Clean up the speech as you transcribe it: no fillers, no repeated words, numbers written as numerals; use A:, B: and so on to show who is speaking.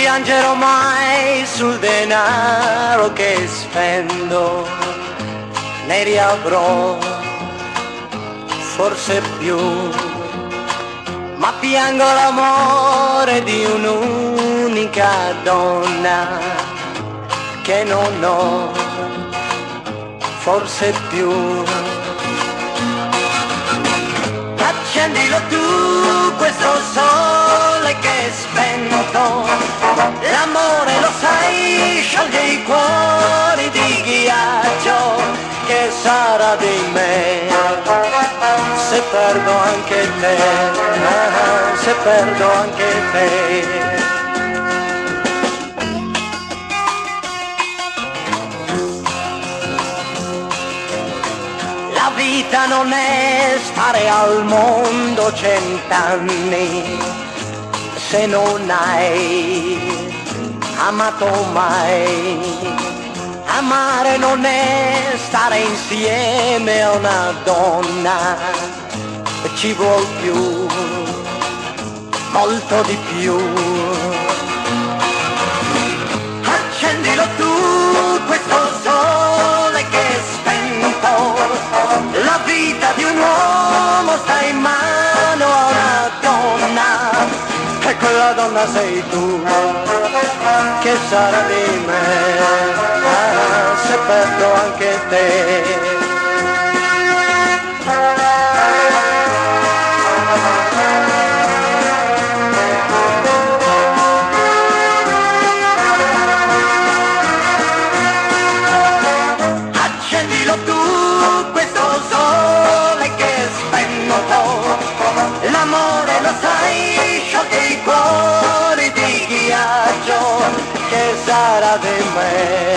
A: piangerò mai sul denaro che spendo, ne riavrò forse più, ma piango l'amore di un'unica donna che non ho forse più. Accendilo tu questo sole che è spento, l'amore lo sai scioglie i cuori di ghiaccio, che sarà di me se perdo anche te, se perdo anche te. La vita non è stare al mondo 100 anni se non hai amato mai. Amare non è stare insieme a una donna, ci vuol più, molto di più. Accendilo tu questo sole che è spento, la vita di un uomo sta in mano a una donna, e quella donna sei tu, che sarà di me se perdo anche te. Accendilo tu questo sole che è spento, l'amore lo sai scioglie i cuori di ghiaccio, che sarà di me